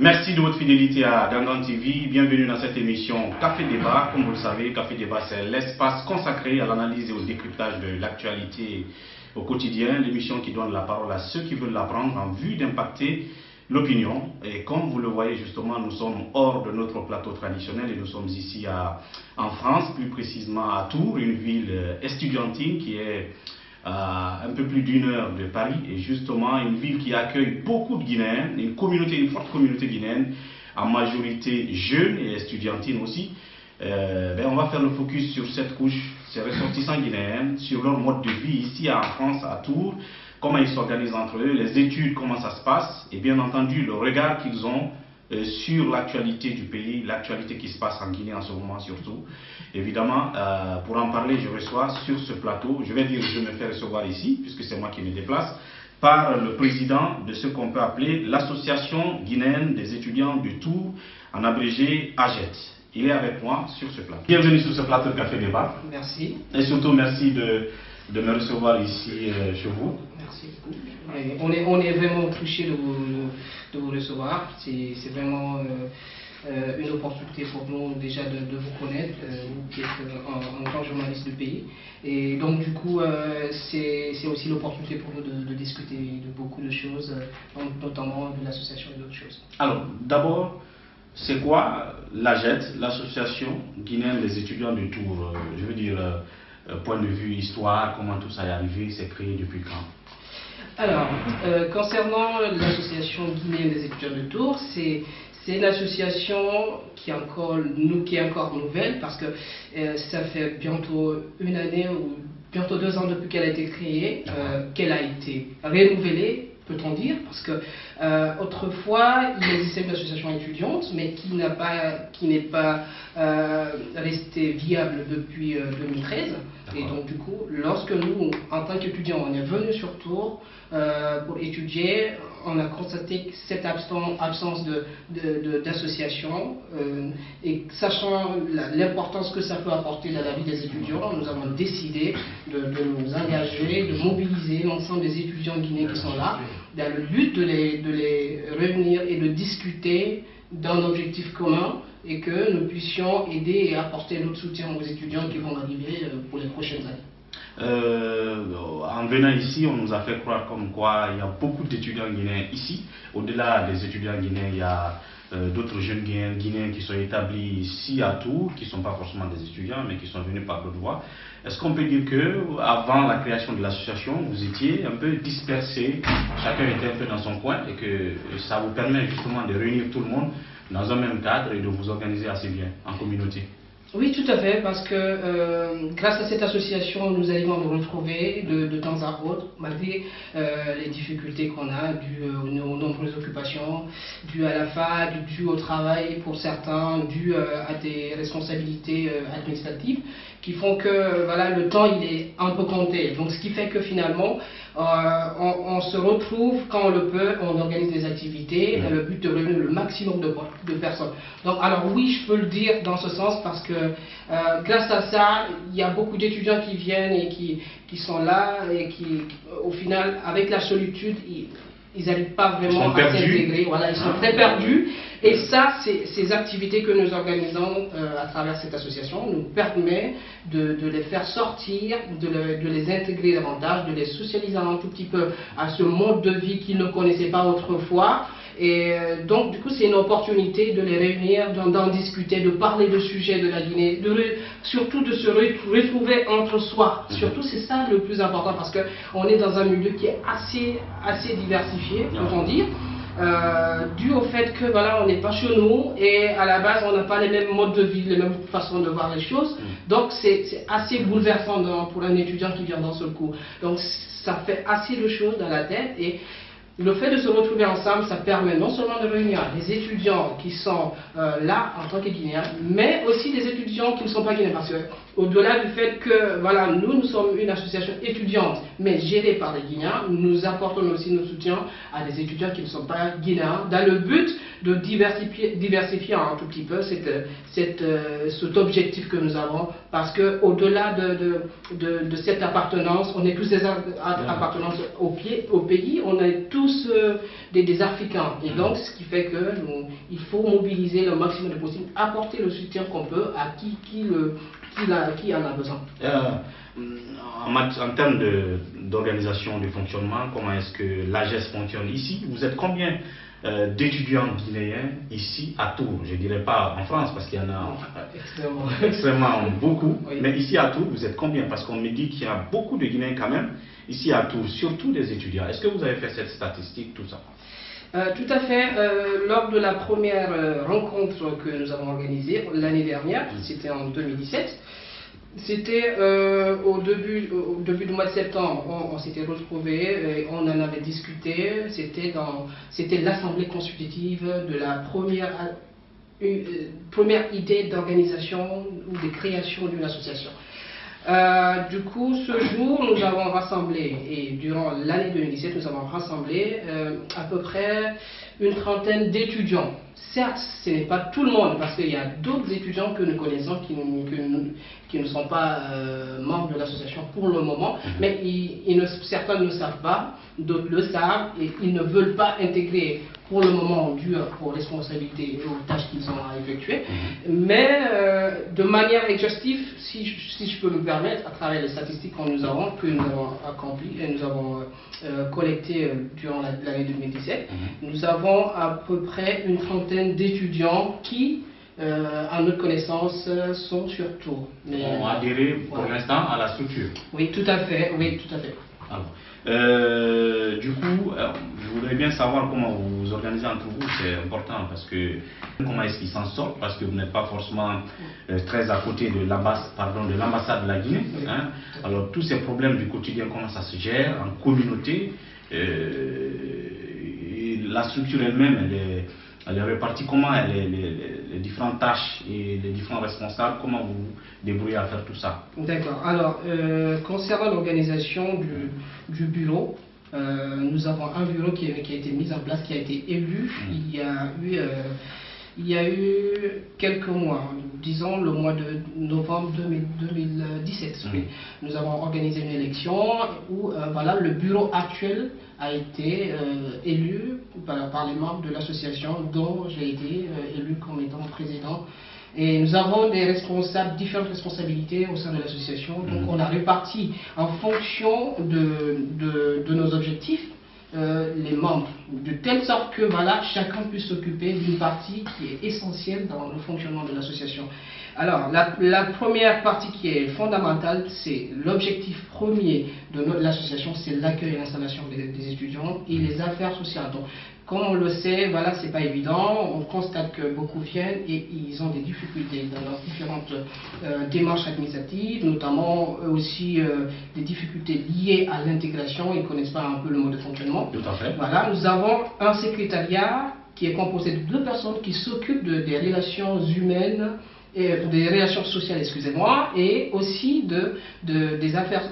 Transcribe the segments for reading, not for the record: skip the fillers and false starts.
Merci de votre fidélité à Gangan TV. Bienvenue dans cette émission Café Débat. Comme vous le savez, Café Débat, c'est l'espace consacré à l'analyse et au décryptage de l'actualité au quotidien. L'émission qui donne la parole à ceux qui veulent l'apprendre en vue d'impacter l'opinion. Et comme vous le voyez justement, nous sommes hors de notre plateau traditionnel et nous sommes ici en France, plus précisément à Tours, une ville estudiantine qui est un peu plus d'une heure de Paris, et justement une ville qui accueille beaucoup de Guinéens, une forte communauté guinéenne, en majorité jeune et estudiantine aussi. On va faire le focus sur cette couche, ces ressortissants guinéens, sur leur mode de vie ici en France, à Tours, comment ils s'organisent entre eux, les études, comment ça se passe, et bien entendu le regard qu'ils ont sur l'actualité du pays, l'actualité qui se passe en Guinée en ce moment surtout. Évidemment, pour en parler, je reçois sur ce plateau, je me fais recevoir ici, puisque c'est moi qui me déplace, par le président de ce qu'on peut appeler l'Association guinéenne des étudiants de Tours, en abrégé AGET. Il est avec moi sur ce plateau. Bienvenue sur ce plateau de Café Débat. Merci. Et surtout, merci de me recevoir ici chez vous. Merci beaucoup. On est vraiment touché de vous recevoir. C'est vraiment une opportunité pour nous déjà de vous connaître, vous qui êtes un grand journaliste du pays. Et donc du coup, c'est aussi l'opportunité pour nous de discuter de beaucoup de choses, notamment de l'association et d'autres choses. Alors, d'abord, c'est quoi l'AGET, l'Association guinéenne des étudiants de Tours? Je veux dire, point de vue histoire, comment tout ça est arrivé, c'est créé depuis quand? Alors, concernant l'association guinéenne des étudiants de Tours, c'est une association qui est encore nouvelle, parce que ça fait bientôt une année ou bientôt 2 ans depuis qu'elle a été créée, qu'elle a été renouvelée, peut-on dire, parce que autrefois il existait une association étudiante, mais qui n'est pas restée viable depuis 2013. Et donc du coup, lorsque nous, en tant qu'étudiants, on est venus sur Tours pour étudier, on a constaté cette absence d'association, et sachant l'importance que ça peut apporter dans la vie des étudiants, nous avons décidé de nous engager, de mobiliser l'ensemble des étudiants guinéens qui sont là, dans le but de les réunir et de discuter d'un objectif commun, et que nous puissions aider et apporter notre soutien aux étudiants qui vont arriver pour les prochaines années. En venant ici, on nous a fait croire comme quoi il y a beaucoup d'étudiants guinéens ici. Au-delà des étudiants guinéens, il y a d'autres jeunes guinéens qui sont établis ici à Tours, qui ne sont pas forcément des étudiants, mais qui sont venus par d'autres voies. Est-ce qu'on peut dire que avant la création de l'association, vous étiez un peu dispersés, chacun était un peu dans son coin, et que ça vous permet justement de réunir tout le monde dans un même cadre et de vous organiser assez bien en communauté? Oui, tout à fait, parce que grâce à cette association, nous arrivons à nous retrouver de temps à autre, malgré les difficultés qu'on a, dues aux nombreuses occupations, dues à la fac, dues au travail pour certains, dues à des responsabilités administratives, qui font que voilà, le temps il est un peu compté. Donc ce qui fait que finalement, on se retrouve quand on le peut, on organise des activités dans le but de réunir le maximum de personnes. Donc alors oui, je peux le dire dans ce sens, parce que grâce à ça, il y a beaucoup d'étudiants qui viennent et qui sont là, et qui au final, avec la solitude, ils n'arrivent pas vraiment à s'intégrer, voilà, ils sont très perdus. Et ça, ces activités que nous organisons à travers cette association nous permet de les faire sortir, de les intégrer davantage, de les socialiser un tout petit peu à ce mode de vie qu'ils ne connaissaient pas autrefois. Et donc du coup c'est une opportunité de les réunir, d'en discuter, de parler de sujets de la Guinée, surtout de se retrouver entre soi. Surtout c'est ça le plus important, parce qu'on est dans un milieu qui est assez diversifié, peut-on dire, dû au fait que voilà, on n'est pas chez nous, et à la base on n'a pas les mêmes modes de vie, les mêmes façons de voir les choses. Donc c'est assez bouleversant pour un étudiant qui vient d'un seul coup. Donc ça fait assez de choses dans la tête, et le fait de se retrouver ensemble, ça permet non seulement de réunir les étudiants qui sont là en tant que Guinéens, mais aussi des étudiants qui ne sont pas Guinéens, parce que au-delà du fait que voilà, nous sommes une association étudiante, mais gérée par les Guinéens, nous apportons aussi nos soutiens à des étudiants qui ne sont pas guinéens, dans le but de diversifier un tout petit peu cet objectif que nous avons, parce qu'au-delà de cette appartenance, on est tous des appartenances au pays, on est tous des Africains, et donc ce qui fait que il faut mobiliser le maximum de possible, apporter le soutien qu'on peut à qui en a besoin. En termes d'organisation, de fonctionnement, comment est-ce que l'AGES fonctionne ici? Vous êtes combien d'étudiants guinéens ici à Tours? Je ne dirais pas en France parce qu'il y en a extrêmement beaucoup, oui. Mais ici à Tours, vous êtes combien? Parce qu'on me dit qu'il y a beaucoup de Guinéens quand même ici à Tours, surtout des étudiants. Est-ce que vous avez fait cette statistique, tout ça? Tout à fait. Lors de la première rencontre que nous avons organisée l'année dernière, c'était en 2017, c'était au début du mois de septembre, on s'était retrouvés et on en avait discuté. C'était l'assemblée consultative de la première idée d'organisation ou de création d'une association. Du coup, ce jour, nous avons rassemblé, et durant l'année 2017, nous avons rassemblé à peu près une trentaine d'étudiants. Certes, ce n'est pas tout le monde, parce qu'il y a d'autres étudiants que nous connaissons qui ne sont pas membres de l'association pour le moment, mais certains ne le savent pas, d'autres le savent, et ils ne veulent pas intégrer pour le moment dû aux responsabilités et aux tâches qu'ils ont à effectuer. Mais de manière exhaustive, si je peux me permettre, à travers les statistiques que nous avons accomplies et nous avons collectées durant l'année 2017, nous avons à peu près une trentaine d'étudiants qui, à notre connaissance, sont sur Tours. On a adhéré pour l'instant à la structure. Oui, tout à fait. Oui, tout à fait. Alors, du coup, je voudrais bien savoir comment vous vous organisez entre vous, c'est important parce que comment est-ce qu'ils s'en sortent, parce que vous n'êtes pas forcément très à côté de l'ambassade de la Guinée. Hein. Alors tous ces problèmes du quotidien, comment ça se gère en communauté, la structure elle-même, elle est répartie, comment les différentes tâches et les différents responsables, comment vous vous débrouillez à faire tout ça? D'accord. Alors, concernant l'organisation du bureau, nous avons un bureau qui a été mis en place, qui a été élu il y a eu quelques mois, disons le mois de novembre 2017. Nous avons organisé une élection où voilà, le bureau actuel a été élu par les membres de l'association dont j'ai été élu comme étant président. Et nous avons différentes responsabilités au sein de l'association. Donc on a réparti en fonction de nos objectifs les membres, de telle sorte que voilà, chacun puisse s'occuper d'une partie qui est essentielle dans le fonctionnement de l'association. Alors, la première partie qui est fondamentale, c'est l'objectif premier de l'association, c'est l'accueil et l'installation des étudiants et les affaires sociales. Donc, comme on le sait, voilà, c'est pas évident. On constate que beaucoup viennent et ils ont des difficultés dans leurs différentes démarches administratives, notamment aussi des difficultés liées à l'intégration. Ils ne connaissent pas un peu le mode de fonctionnement. Tout à fait. Voilà, nous avons un secrétariat qui est composé de 2 personnes qui s'occupent des relations humaines, des relations sociales, excusez-moi, et aussi des affaires,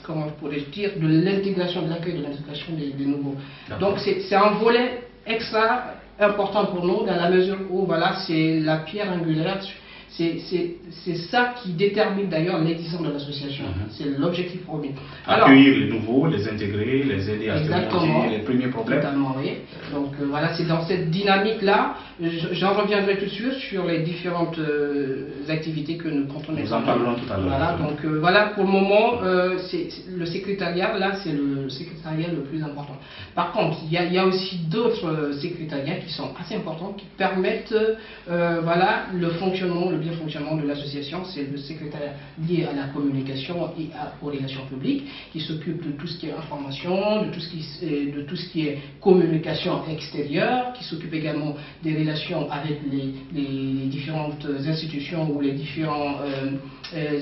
comment pourrais-je dire, de l'intégration, de l'accueil, de l'intégration des nouveaux. Donc c'est un volet extra important pour nous dans la mesure où voilà, c'est la pierre angulaire. C'est ça qui détermine d'ailleurs l'existence de l'association. C'est l'objectif premier. Accueillir les nouveaux, les intégrer, les aider à surmonter les premiers problèmes. Totalement, oui. Donc voilà, c'est dans cette dynamique-là. J'en reviendrai tout de suite sur les différentes activités que nous comptons. Nous en parlerons tout à l'heure. Voilà, donc voilà, pour le moment, le secrétariat, là, c'est le secrétariat le plus important. Par contre, il y a aussi d'autres secrétariats qui sont assez importants, qui permettent voilà, le fonctionnement, le bien fonctionnement de l'association. C'est le secrétariat lié à la communication et aux relations publiques, qui s'occupe de tout ce qui est information, de tout ce qui est communication extérieure, qui s'occupe également des relations avec les différentes institutions ou les différents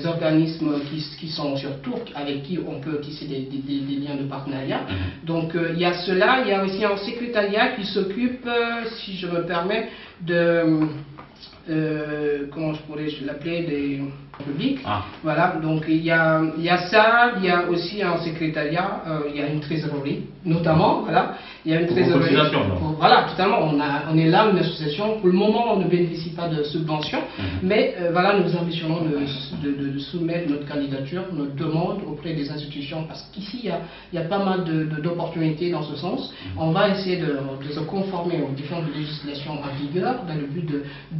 organismes qui sont sur Tours, avec qui on peut tisser des liens de partenariat. Donc il y a cela, il y a aussi un secrétariat qui s'occupe, si je me permets, comment je pourrais l'appeler, des publics. Ah. Voilà, donc il y a ça, il y a aussi un secrétariat, il y a une trésorerie, notamment, voilà. Il y a une trésorerie. Voilà, totalement. On est là, une association. Pour le moment, on ne bénéficie pas de subventions, mais voilà, nous ambitionnons de soumettre notre candidature, notre demande auprès des institutions, parce qu'ici, il y a pas mal d'opportunités dans ce sens. On va essayer de se conformer aux différentes législations en vigueur, dans le but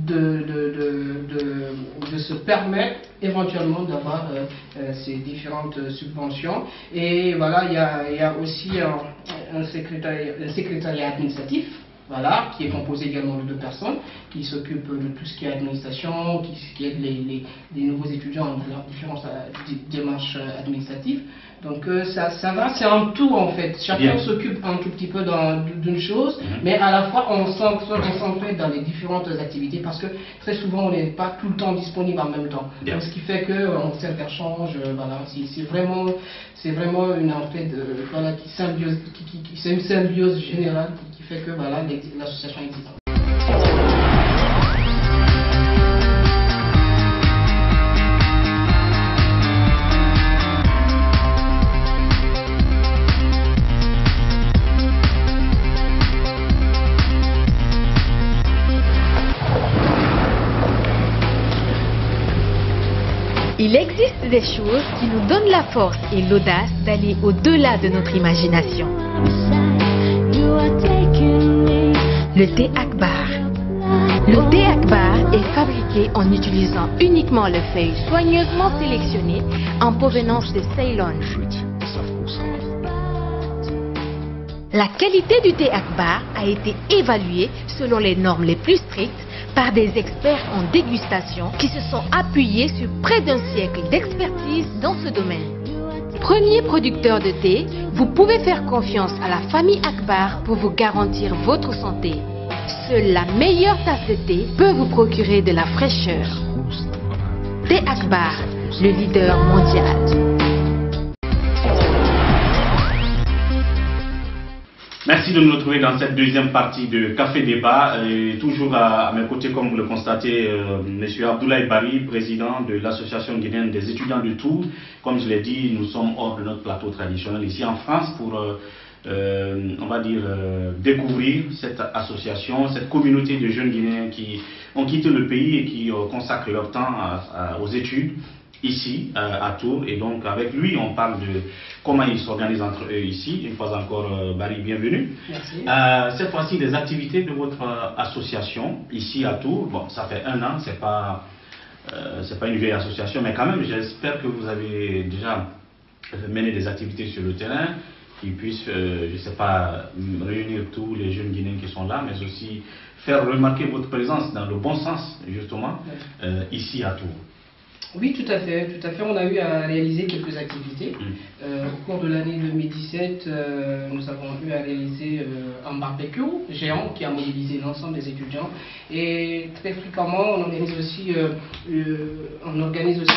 de se permettre éventuellement d'avoir ces différentes subventions. Et voilà, il y a aussi un secrétariat administratif, voilà, qui est composé également de 2 personnes qui s'occupent de tout ce qui est administration, qui aide les nouveaux étudiants dans leurs différentes démarches administratives. Donc ça va, c'est un tout en fait. Chacun s'occupe un tout petit peu d'une chose, mais à la fois on s'entraide dans les différentes activités parce que très souvent on n'est pas tout le temps disponible en même temps. Donc, ce qui fait qu'on s'interchange, voilà, c'est vraiment une en fait, voilà, c'est une symbiose générale qui fait que voilà, l'association existe. Il existe des choses qui nous donnent la force et l'audace d'aller au-delà de notre imagination. Le thé Akbar. Le thé Akbar est fabriqué en utilisant uniquement les feuilles soigneusement sélectionnées en provenance de Ceylon. La qualité du thé Akbar a été évaluée selon les normes les plus strictes par des experts en dégustation qui se sont appuyés sur près d'un siècle d'expertise dans ce domaine. Premier producteur de thé, vous pouvez faire confiance à la famille Akbar pour vous garantir votre santé. Seule la meilleure tasse de thé peut vous procurer de la fraîcheur. Thé Akbar, le leader mondial. Merci de nous retrouver dans cette deuxième partie de Café Débat. Et toujours à mes côtés, comme vous le constatez, M. Abdoulaye Bari, président de l'Association guinéenne des étudiants de Tours. Comme je l'ai dit, nous sommes hors de notre plateau traditionnel ici en France pour, on va dire, découvrir cette association, cette communauté de jeunes Guinéens qui ont quitté le pays et qui consacrent leur temps aux études ici à Tours. Et donc avec lui on parle de comment ils s'organisent entre eux ici. Une fois encore, Bari, bienvenue. Merci. Cette fois-ci, des activités de votre association ici à Tours. Bon, ça fait 1 an, c'est pas une vieille association, mais quand même j'espère que vous avez déjà mené des activités sur le terrain qui puissent, je sais pas, réunir tous les jeunes Guinéens qui sont là, mais aussi faire remarquer votre présence dans le bon sens, justement, ici à Tours. Oui, tout à fait, tout à fait. On a eu à réaliser quelques activités. Au cours de l'année 2017, nous avons eu à réaliser un barbecue géant qui a mobilisé l'ensemble des étudiants. Et très fréquemment, on organise aussi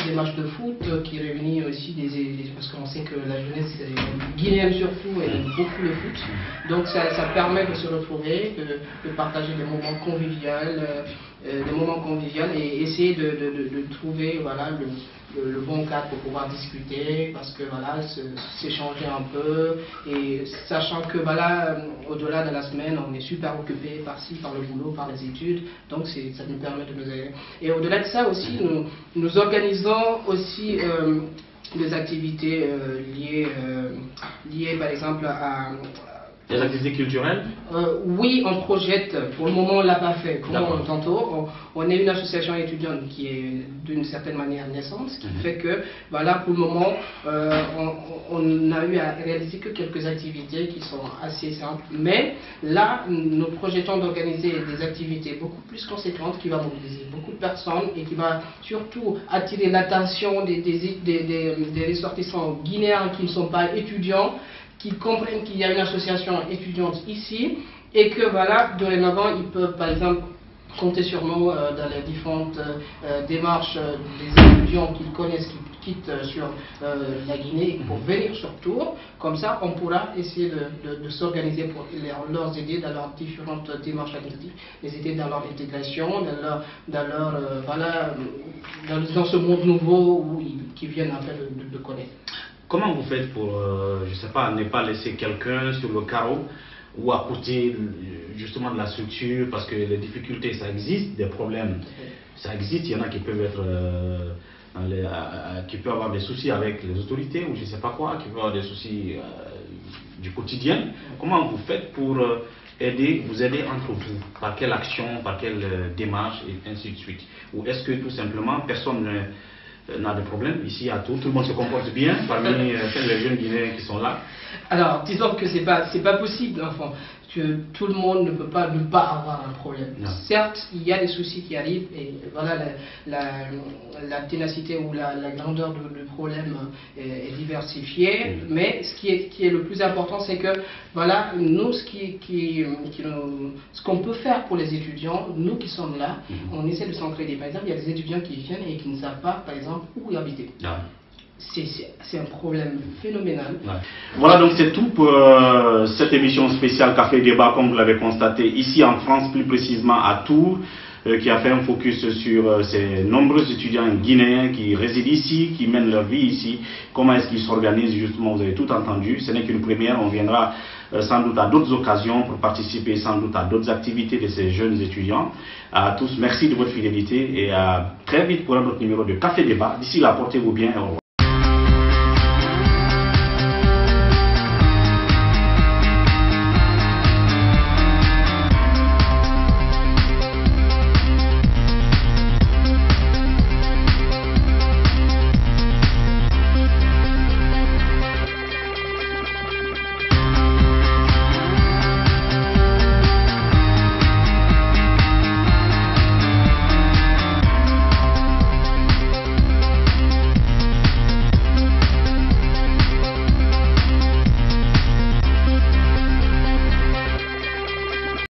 des matchs de foot qui réunissent aussi parce qu'on sait que la jeunesse guinéenne surtout aime beaucoup le foot. Donc ça permet de se retrouver, de partager des moments conviviaux, et essayer de trouver voilà, le bon cadre pour pouvoir discuter, parce que voilà, s'échanger un peu, et sachant que voilà, au-delà de la semaine, on est super occupé par-ci, par le boulot, par les études, donc ça nous permet de nous aider. Et au-delà de ça aussi, nous organisons aussi des activités liées par exemple à des activités culturelles? Oui, on projette. Pour le moment, on ne l'a pas fait. Comme tantôt, on est une association étudiante qui est d'une certaine manière naissante, ce qui fait que, voilà, pour le moment, on n'a eu à réaliser que quelques activités qui sont assez simples. Mais là, nous projetons d'organiser des activités beaucoup plus conséquentes qui vont mobiliser beaucoup de personnes et qui va surtout attirer l'attention des ressortissants guinéens qui ne sont pas étudiants, qui comprennent qu'il y a une association étudiante ici et que voilà, dorénavant, ils peuvent par exemple compter sur nous dans les différentes démarches des étudiants qu'ils connaissent, quittent sur la Guinée pour venir sur Tours. Comme ça, on pourra essayer de s'organiser pour leur aider dans leurs différentes démarches administratives, les aider dans leur intégration, dans ce monde nouveau qu'ils viennent en fait de connaître. Comment vous faites pour, je ne sais pas, ne pas laisser quelqu'un sur le carreau ou à côté justement de la structure, parce que les difficultés, ça existe, des problèmes, ça existe, il y en a qui peuvent être, qui peuvent avoir des soucis avec les autorités ou je ne sais pas quoi, qui peuvent avoir des soucis du quotidien. Comment vous faites pour vous aider entre vous? Par quelle action, par quelle démarche et ainsi de suite? Ou est-ce que tout simplement personne n'a de problème ici à tout le monde se comporte bien parmi les jeunes Guinéens qui sont là? Alors, disons que c'est pas possible, enfin, que tout le monde ne peut pas ne pas avoir un problème. Non. Certes, il y a des soucis qui arrivent et voilà, la ténacité ou la grandeur du problème est diversifiée, mais ce qui est le plus important, c'est que voilà, nous, ce qu'on peut faire pour les étudiants, nous qui sommes là, on essaie de s'entraider. Par exemple, il y a des étudiants qui viennent et qui ne savent pas, par exemple, où habiter. Non. C'est un problème phénoménal. Ouais. Voilà, donc c'est tout pour cette émission spéciale Café Débat, comme vous l'avez constaté, ici en France, plus précisément à Tours, qui a fait un focus sur ces nombreux étudiants guinéens qui résident ici, qui mènent leur vie ici, comment est-ce qu'ils s'organisent, justement, vous avez tout entendu. Ce n'est qu'une première, on viendra sans doute à d'autres occasions pour participer sans doute à d'autres activités de ces jeunes étudiants. À tous, merci de votre fidélité et à très vite pour un autre numéro de Café Débat. D'ici là, portez-vous bien et au revoir.